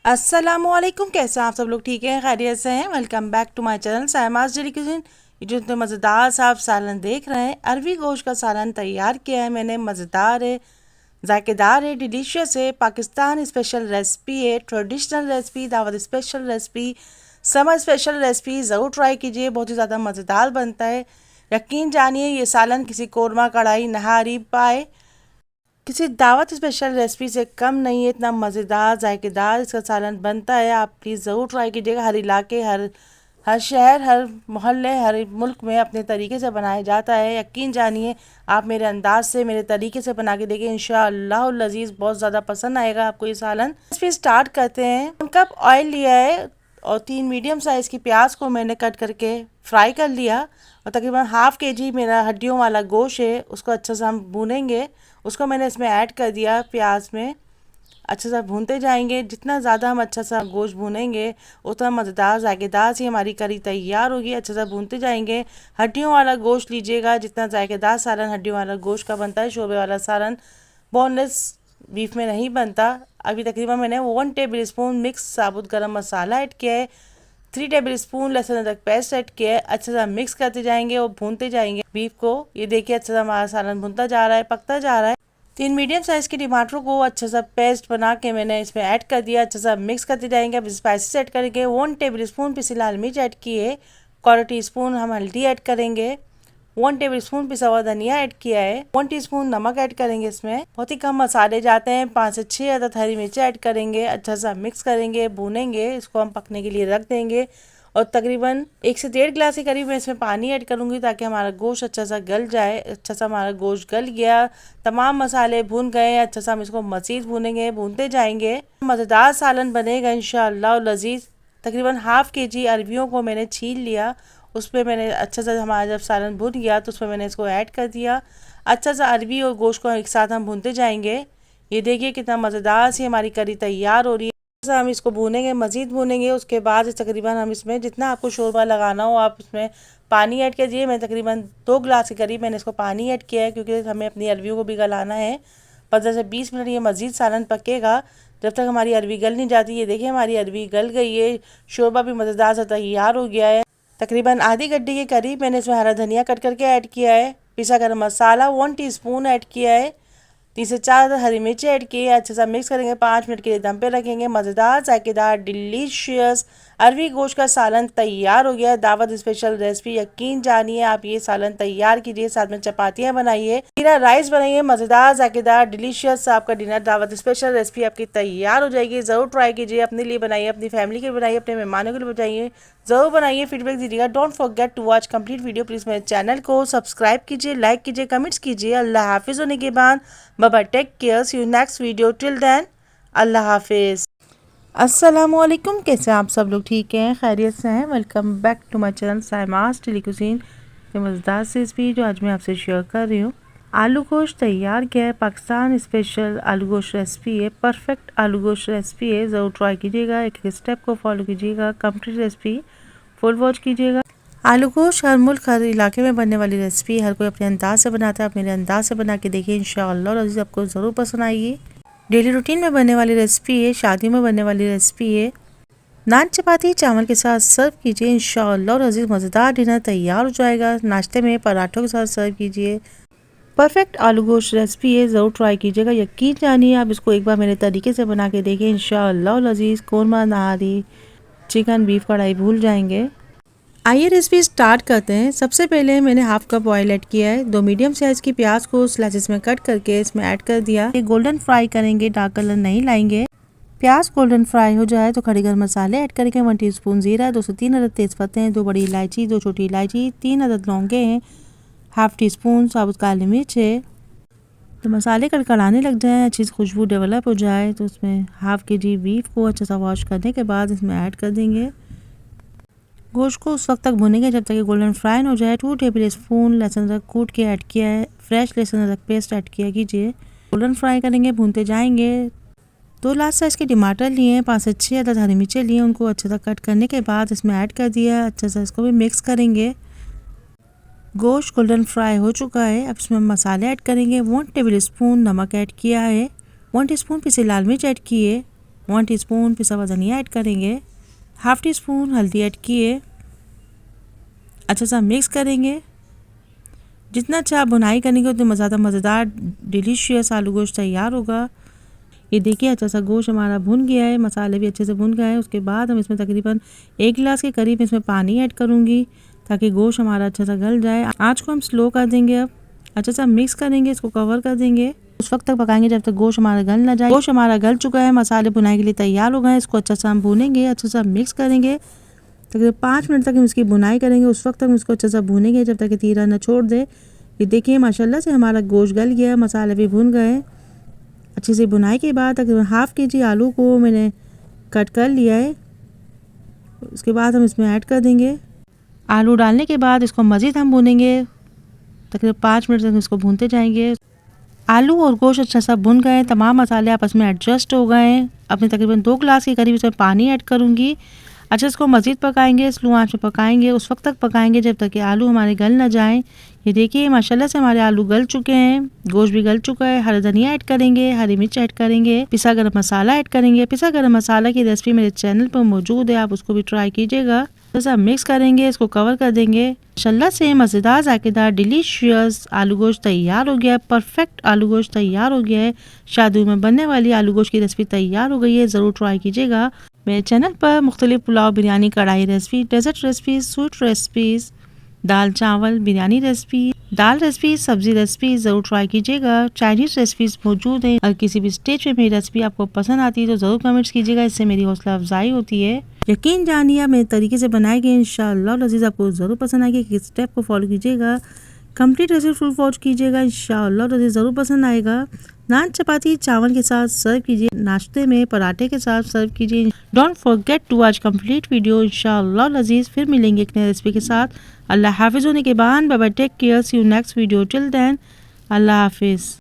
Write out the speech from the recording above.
अस्सलामुअलैकुम। कैसे हैं आप सब लोग? ठीक है, खैरियत से हैं? Welcome back to my channel Saima's daily kitchen. ये जो इतने मज़ेदार सा आप सालन देख रहे हैं, अरबी गोश्त का सालन तैयार किया है मैंने। मज़ेदार है, जायकेदार है, डिलीशियस है, पाकिस्तान स्पेशल रेसिपी है, ट्रेडिशनल रेसिपी, दावत special recipe, summer special recipe. ज़रूर ट्राई कीजिए, बहुत ही ज़्यादा मज़ेदार बनता है। यकीन जानिए ये सालन किसी कोरमा कढ़ाई नहारी पाए, किसी दावत स्पेशल रेसिपी से कम नहीं है। इतना मज़ेदार जायकेदार इसका सालन बनता है। आप प्लीज़ ज़रूर ट्राई कीजिएगा। हर इलाके, हर हर शहर, हर मोहल्ले, हर मुल्क में अपने तरीके से बनाया जाता है। यकीन जानिए, आप मेरे अंदाज से, मेरे तरीके से बना के देखिए, इंशाअल्लाह लजीज बहुत ज़्यादा पसंद आएगा आपको ये सालन। फिर स्टार्ट करते हैं। 1 कप ऑयल लिया है और 3 मीडियम साइज़ की प्याज को मैंने कट करके फ्राई कर लिया। और तकरीबन ½ kg मेरा हड्डियों वाला गोश्त है, उसको अच्छे से हम भूनेंगे। उसको मैंने इसमें ऐड कर दिया प्याज में। अच्छे से भूनते जाएंगे। जितना ज़्यादा हम अच्छा सा गोश्त भूनेंगे उतना मज़ेदार जायकेदार सी हमारी करी तैयार होगी। अच्छे से भूनते जाएंगे। हड्डियों वाला गोश्त लीजिएगा। जितना जायकेदार सालन हड्डियों वाला गोश्त का बनता है, शोरबे वाला सालन बोनलेस बीफ में नहीं बनता। अभी तकरीबन मैंने 1 टेबल स्पून मिक्स साबुत गरम मसाला ऐड किया है, 3 टेबल स्पून लहसुन अदरक पेस्ट ऐड किया है। अच्छे से मिक्स करते जाएंगे और भूनते जाएंगे बीफ को। ये देखिए अच्छे से हमारा सालन भुनता जा रहा है, पकता जा रहा है। 3 मीडियम साइज़ के टमाटर को अच्छे से पेस्ट बना के मैंने इसमें ऐड कर दिया। अच्छे से मिक्स करते जाएंगे। अब स्पाइसेस ऐड करेंगे। 1 टेबल स्पून पिसी लाल मिर्च ऐड किए, 1/4 टीस्पून हम हल्दी ऐड करेंगे, 1 टेबल स्पून पिसा हुआ धनिया ऐड किया है, 1 टीस्पून नमक ऐड करेंगे। इसमें बहुत ही कम मसाले जाते हैं। 5 से 6 अदद हरी मिर्ची ऐड करेंगे। अच्छा सा मिक्स करेंगे, भूनेंगे। इसको हम पकने के लिए रख देंगे। और तकरीबन 1 से 1.5 गिलास के करीब मैं इसमें पानी ऐड करूंगी ताकि हमारा गोश्त अच्छा सा गल जाए। अच्छा सा हमारा गोश्त गल गया, तमाम मसाले भून गए। अच्छा सा हम इसको मज़ीद भूनेंगे, भूनते जाएंगे। मज़ेदार सालन बनेगा इंशाअल्लाह लजीज। तकरीबन ½ kg अरबियों को मैंने छील लिया। उस पर मैंने अच्छा सा हमारा जब सालन भुन गया तो उसमें मैंने इसको ऐड कर दिया। अच्छा सा अरबी और गोश्त को एक साथ हम भूनते जाएंगे। ये देखिए कितना मज़ेदार सी हमारी करी तैयार हो रही है। हम इसको भूनेंगे, मज़ीद भूनेंगे। उसके बाद तकरीबन हम इसमें जितना आपको शोरबा लगाना हो आप इसमें पानी ऐड कीजिए। मैं तकरीबन 2 गिलास के करीब मैंने इसको पानी ऐड किया है, क्योंकि हमें अपनी अरबियों को भी गलाना है। 15 से 20 मिनट ये मज़ीद सालन पकेगा जब तक हमारी अरबी गल नहीं जाती। ये देखिए हमारी अरबी गल गई है, शोरबा भी मज़ेदार सा तैयार हो गया है। तकरीबन आधी गड्डी के करीब मैंने इसमें हरा धनिया कट करके ऐड किया है। पिसा गरम मसाला 1 टीस्पून ऐड किया है, 3 से 4 हरी मिर्ची ऐड की है। अच्छे से मिक्स करेंगे, 5 मिनट के लिए दम पे रखेंगे। मज़ेदार जायकेदार डिलीशियस अरबी गोश्त का सालन तैयार हो गया है। दावत स्पेशल रेसिपी। यकीन जानिए, आप ये सालन तैयार कीजिए, साथ में चपातियाँ बनाइए, जीरा राइस बनाइए। मज़ेदार जायकेदार डिलीशियस आपका डिनर दावत स्पेशल रेसिपी आपकी तैयार हो जाएगी। ज़रूर ट्राई कीजिए, अपने लिए बनाइए, अपनी फैमिली के लिए बनाइए, अपने मेहमानों के लिए बनाइए। ज़रूर बनाइए, फीडबैक दीजिएगा। Don't forget to watch complete video. Please मेरे चैनल को सब्सक्राइब कीजिए, लाइक कीजिए, कमेंट्स कीजिए। अल्लाह हाफिज़ होने के बाद बाबा take care. See you next video. Till then अल्लाह हाफिज़। अस्सलामुअलैकुम। कैसे आप सब लोग? ठीक हैं, खैरियत से हैं? Welcome back to my channel Saima's daily cuisine. मज़ेदार से रेसिपी जो आज मैं आपसे शेयर कर रही हूँ। आलू गोश्त तैयार किया है। पाकिस्तान स्पेशल आलू गोश्त रेसिपी है। परफेक्ट आलू गोश्त रेसिपी है। ज़रूर ट्राई कीजिएगा, एक एक स्टेप को फॉलो कीजिएगा। कंप्लीट रेसिपी फुल वॉच कीजिएगा। आलू गोश्त हर मुल्क, हर इलाके में बनने वाली रेसिपी। हर कोई अपने अंदाज से बनाता है। आप मेरे अंदाज से बना के देखिए, इंशाअल्लाह अज़ीज़ आपको ज़रूर पसंद आएगी। डेली रूटीन में बनने वाली रेसिपी है, शादी में बनने वाली रेसिपी है। नान चपाती चावल के साथ सर्व कीजिए, इंशाअल्लाह अज़ीज़ मज़ेदार डिनर तैयार हो जाएगा। नाश्ते में पराठों के साथ सर्व कीजिए। परफेक्ट आलू गोश्त रेसिपी है, ज़रूर ट्राई कीजिएगा। यकीन जानिए, आप इसको एक बार मेरे तरीके से बना के देखिए, इंशाअल्लाह अज़ीज़ कोरमा नहारी, चिकन, बीफ कढ़ाई भूल जाएंगे। आइए रेसिपी स्टार्ट करते हैं। सबसे पहले मैंने ½ कप ऑयल ऐड किया है। 2 मीडियम साइज़ की प्याज को स्लाइसेस में कट करके इसमें ऐड कर दिया। ये गोल्डन फ्राई करेंगे, डार्क कलर नहीं लाएंगे। प्याज गोल्डन फ्राई हो जाए तो खड़े गरम मसाले ऐड करेंगे। 1 टीस्पून जीरा, 2 से 3 अदद तेज़पत्ते हैं, 2 बड़ी इलायची, 2 छोटी इलायची, 3 अदद लौंगे हैं, ½ टीस्पून साबुत काली मिर्च है। तो मसाले कड़कड़ाने लग जाएँ, अच्छी खुशबू डेवलप हो जाए तो उसमें ½ kg बीफ को अच्छा सा वॉश करने के बाद इसमें ऐड कर देंगे। गोश्त को उस वक्त तक भुनेंगे जब तक कि गोल्डन फ्राई हो जाए। 2 टेबल स्पून लहसुन अदरक कूट के ऐड किया है, फ्रेश लहसुन अदरक पेस्ट ऐड किया कीजिए। गोल्डन फ्राई करेंगे, भूनते जाएंगे। 2 लार्ज साइज़ के टमाटर लिए हैं, 5 से 6 अदद हरी मिर्चें लिए, उनको अच्छे से कट करने के बाद इसमें ऐड कर दिया। अच्छे से इसको भी मिक्स करेंगे। गोश्त गोल्डन फ्राई हो चुका है। अब इसमें मसाले ऐड करेंगे। 1 टेबल स्पून नमक ऐड किया है, 1 टीस्पून पिसी लाल मिर्च ऐड किए, 1 टीस्पून पिसा हुआ धनिया ऐड करेंगे, हाफ टी स्पून हल्दी ऐड किए, अच्छा सा मिक्स करेंगे। जितना अच्छा आप बुनाई करेंगे उतना ज़्यादा मज़ेदार डिलीशियस आलू गोश्त तैयार होगा। ये देखिए अच्छा सा गोश्त हमारा भुन गया है, मसाले भी अच्छे से भुन गए हैं। उसके बाद हम इसमें तकरीबन 1 गिलास के करीब इसमें पानी ऐड करूँगी ताकि गोश्त हमारा अच्छा सा गल जाए। आँच को हम स्लो कर देंगे। अब अच्छा सा मिक्स करेंगे, इसको कवर कर देंगे। उस वक्त तक पकाएंगे जब तक गोश्त हमारा गल ना जाए। गोश्त हमारा गल चुका है, मसाले भुनाई के लिए तैयार हो गए हैं। इसको अच्छा सा हम भूनेंगे, अच्छा सा मिक्स करेंगे। तकरीबन 5 मिनट तक हम इसकी बुनाई करेंगे। उस वक्त तक हम इसको अच्छा सा भूनेंगे जब तक कि तीरा न छोड़ दे। ये देखिए माशाल्लाह से हमारा गोश्त गल गया है, मसाले भी भुन गए। अच्छी सी बुनाई के बाद तकरीबन हाफ़ kg आलू को मैंने कट कर लिया है। उसके बाद हम इसमें ऐड कर देंगे। आलू डालने के बाद इसको मज़ीद हम भूनेंगे, तकरीबन 5 मिनट तक इसको भूनते जाएंगे। आलू और गोश्त अच्छा सा भुन गए, तमाम मसाले आपस में एडजस्ट हो गए हैं। अपने तकरीबन 2 गिलास के करीब इसमें पानी ऐड करूँगी। अच्छा इसको मज़ीद पकाएंगे, स्लो आंच में पकाएंगे। उस वक्त तक पकाएंगे जब तक कि आलू हमारे गल ना जाएं। ये देखिए माशाल्लाह से हमारे आलू गल चुके हैं, गोश्त भी गल चुका है। हरा धनिया ऐड करेंगे, हरी मिर्च ऐड करेंगे, पिसा गरम मसाला ऐड करेंगे। पिसा गरम मसाला की रेसिपी मेरे चैनल पर मौजूद है, आप उसको भी ट्राई कीजिएगा। तो मिक्स करेंगे, इसको कवर कर देंगे। माशाल्लाह से मज़ेदार जायकेदार डिलीशियस आलू गोश्त तैयार हो गया है। परफेक्ट आलू गोश्त तैयार हो गया है। शादियों में बनने वाली आलू गोश्त की रेसिपी तैयार हो गई है, ज़रूर ट्राई कीजिएगा। मेरे चैनल पर मुख्तलिफ pulao, biryani, kadai recipe, dessert recipes, sweet recipes, दाल चावल बिरयानी रेसिपी, दाल रेसिपी, सब्जी रेसिपी ज़रूर ट्राई कीजिएगा। चाइनीज़ रेसिपीज़ मौजूद हैं। अगर किसी भी स्टेज पे मेरी रेसिपी आपको पसंद आती है तो ज़रूर कमेंट्स कीजिएगा, इससे मेरी हौसला अफजाई होती है। यकीन जानिए मेरे तरीके से बनाए गए इंशाअल्लाह अज़ीज़ आपको ज़रूर पसंद आएगी। इस स्टेप को फॉलो कीजिएगा, कंप्लीट रेसिपी फुल वॉच कीजिएगा, इंशाअल्लाह अज़ीज़ ज़रूर पसंद आएगा। नान चपाती चावल के साथ सर्व कीजिए, नाश्ते में पराठे के साथ सर्व कीजिए। Don't forget to watch complete video इंशाअल्लाह अज़ीज़। फिर मिलेंगे एक नई रेसिपी के साथ। अल्लाह हाफिज़ होने के बाद bye bye, take care, see you next video. Till then अल्लाह हाफिज़।